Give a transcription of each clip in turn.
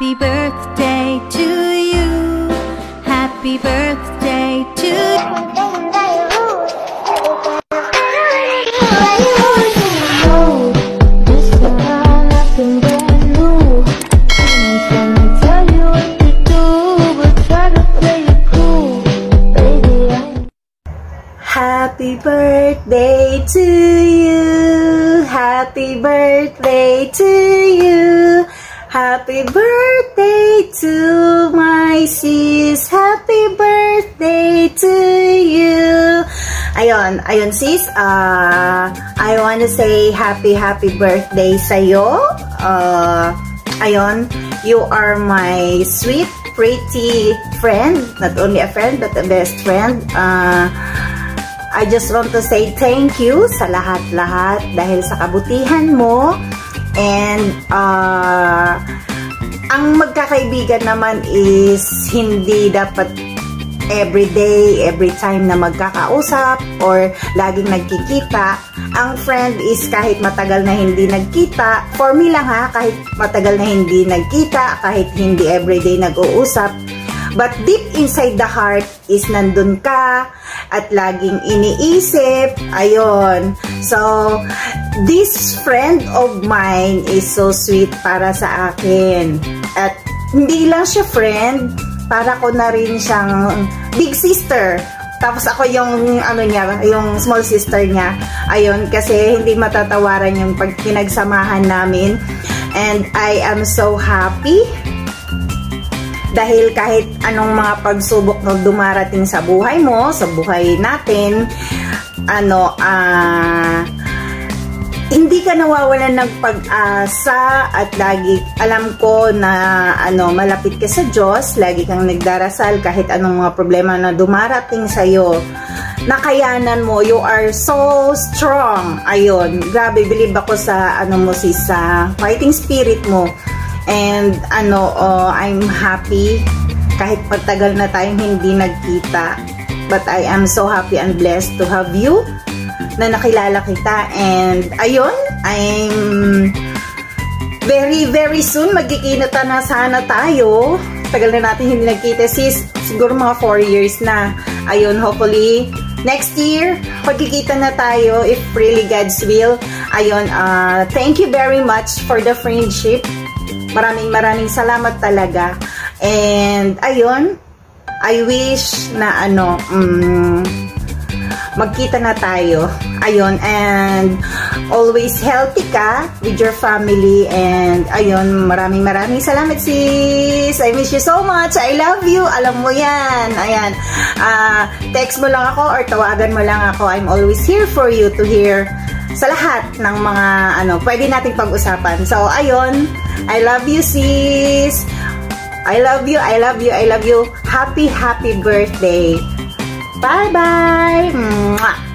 Happy birthday to you. Happy birthday to you. Happy birthday to you. Happy birthday to you. Happy birthday to my sis. Happy birthday to you. Ayun sis, I want to say happy birthday sa'yo. You are my sweet, pretty friend. Not only a friend, but a best friend. I just want to say thank you sa lahat-lahat dahil sa kabutihan mo. And ang magkakaibigan naman is hindi dapat every day, every time na magkakausap or laging nagkikita. Ang friend is kahit matagal na hindi nagkita. For me lang ha, kahit matagal na hindi nagkita, kahit hindi everyday nag-uusap. But deep inside the heart is nandun ka at laging iniisip. Ayun. So, this friend of mine is so sweet para sa akin. At hindi lang siya friend, para ko na rin siyang big sister. Tapos ako yung yung small sister niya. Ayun, kasi hindi matatawaran yung pinagsamahan namin. And I am so happy dahil kahit anong mga pagsubok na dumarating sa buhay mo, sa buhay natin, hindi ka nawawalan ng pag-asa at lagi, alam ko na malapit ka sa Diyos, lagi kang nagdarasal kahit anong mga problema na dumarating sa'yo. Nakayanan mo, you are so strong. Ayun, grabe, believe ako sa sa fighting spirit mo. And I'm happy kahit pagtagal na tayong hindi nagkita, but I am so happy and blessed to have you, na nakilala kita. And ayun, I'm very soon magkikita na sana tayo. Tagal na natin hindi nagkita sis, siguro mga 4 years na. Ayun, hopefully next year magkikita na tayo if really God's will. Ayun, thank you very much for the friendship. Maraming salamat talaga. And ayun, I wish na magkita na tayo. Ayun, and always healthy ka with your family. And ayun, maraming salamat sis. I miss you so much. I love you. Alam mo yan. Ayan. Text mo lang ako or tawagan mo lang ako. I'm always here for you to hear sa lahat ng mga pwede nating pag-usapan. So ayun, I love you sis. I love you. Happy birthday. Bye. Mwah.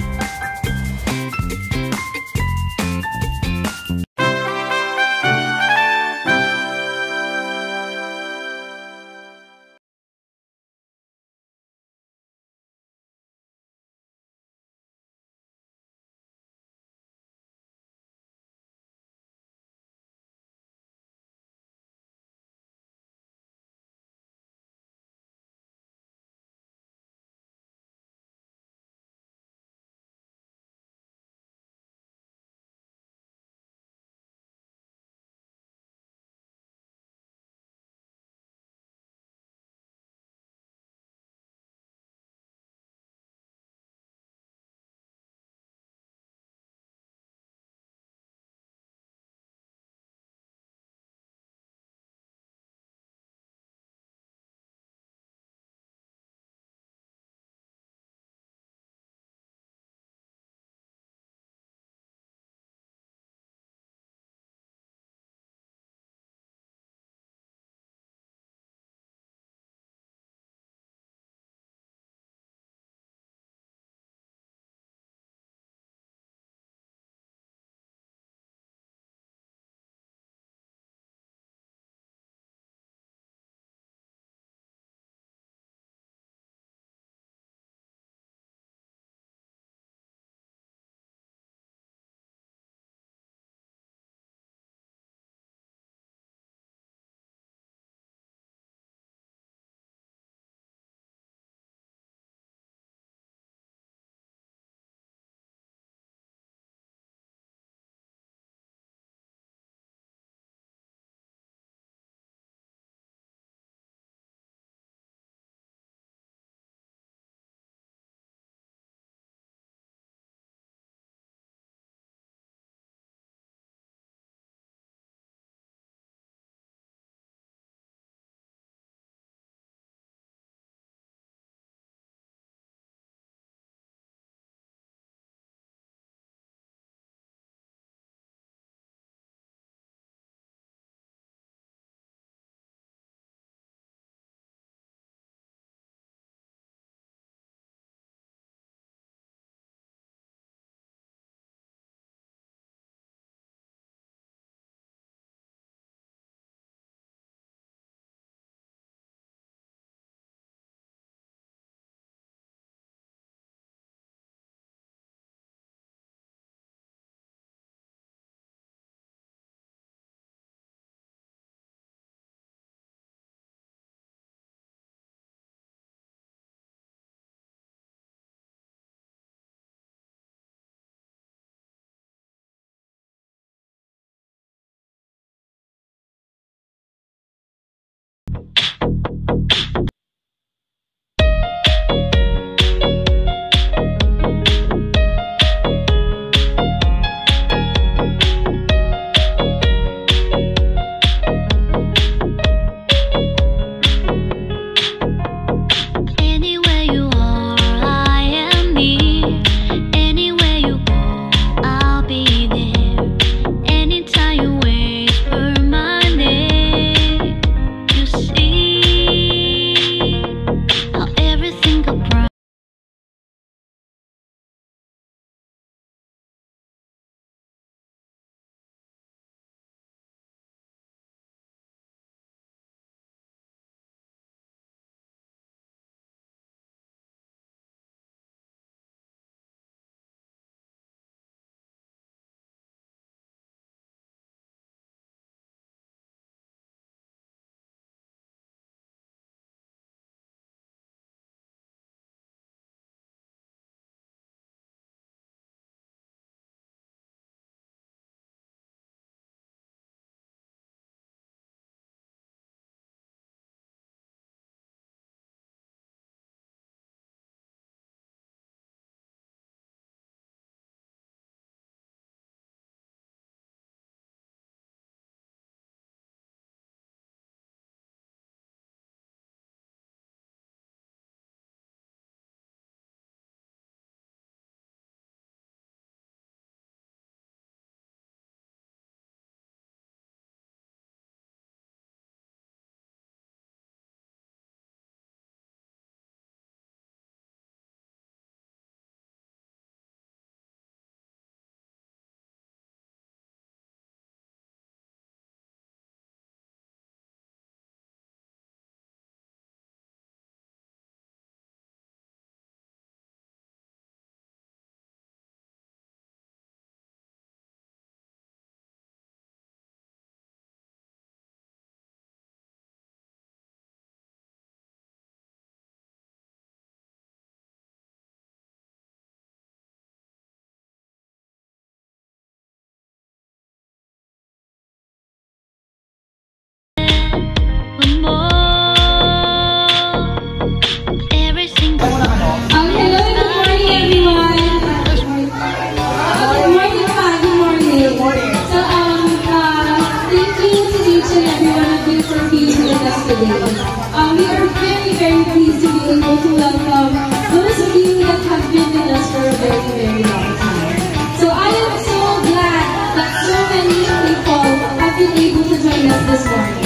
been able to join us this morning.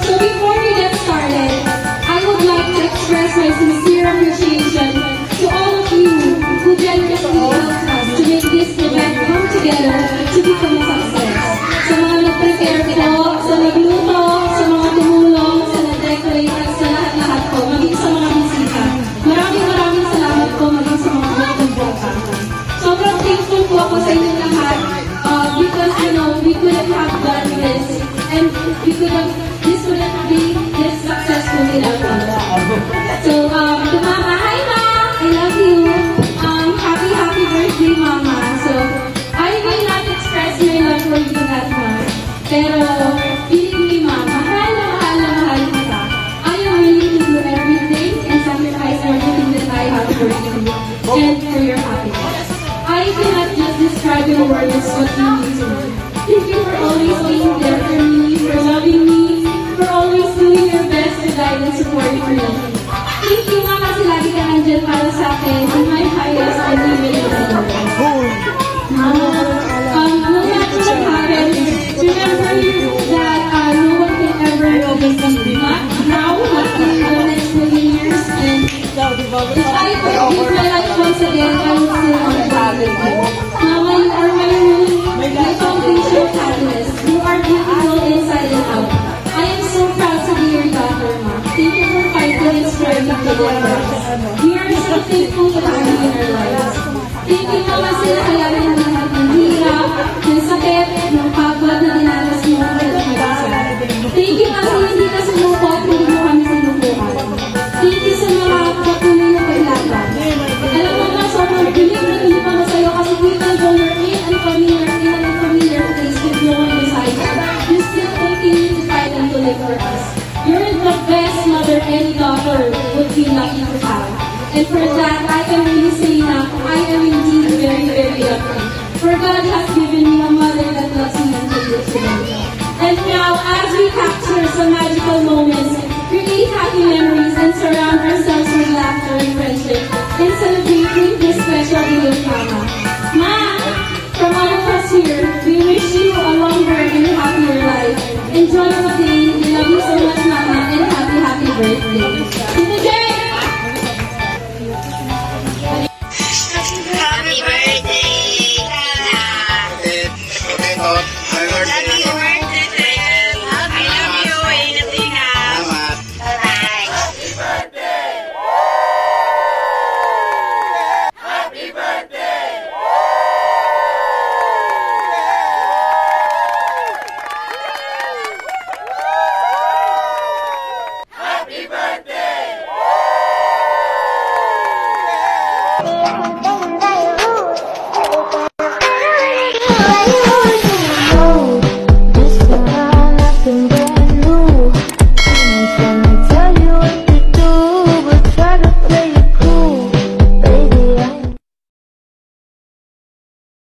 So before we get started, I would like to express my sincere appreciation to all of you who generously helped us to make this event come together to become a success. Sa mga nag-prepare po, sa nagluto, sa mga tumulong, sa nag-decorate, at sa lahat-lahat po, maging sa mga bisita. Maraming salamat po maging sa mga botong-bota. Sobrang thankful po ako sa inyong lahat because, you know, we couldn't have done this and this wouldn't be this successful without us. So, to Mama, hi Ma! I love you! Happy birthday, Mama! So, I may not express my love for you that much, pero believe me, Ma, mahal kita. I am willing to do everything and sacrifice everything that I have for you and for your happiness. I cannot just describe in words what you mean to me. Thank you for always being there for me, for loving me, for always doing your best to guide and support me. Thank you, Ma, kasi lagi ka nandyan para sa akin in my highest and limited moments. No matter what happens, remember that no one can ever replace you. Not now, not in the next million years. And if I could give my life once again, I would still want to die with you. Mama, you are my root, my foundation of happiness. You are beautiful inside and out. I am so proud to be your daughter, Ma. Thank you for fighting and striving together. We are so thankful to have you in our lives. Thank you, Mama, sa nakayanan ng lahat ng hirap, ng sakit, ng pagod na dinanas mo at mag-isa. Thank you kasi hindi ka sumuko at hindi mo kami sinubukan. Thank you sa mga patuloy na paglaban. Alam mo na, sobrang bilig na hindi pa sa'yo kasi even though you're in an unfamiliar place with no one beside you, you still continue to fight and to live for us. You're the best mother any daughter would be lucky to have. And for that, I can really say that I am indeed very, very lucky. For God has given me a mother that loves me and cares for me. And now, as we capture some magical moments, create happy memories, and surround ourselves with laughter and friendship, in celebrating this special day of Mama. Ma, from all of us here, we wish you a longer and happier life. Enjoy the day. We love you so much, Mama, and happy birthday. Tita Jay! Happy birthday, Tina! Happy birthday, friend! I love you, Tina! Bye-bye! Happy birthday! Happy birthday! Happy birthday!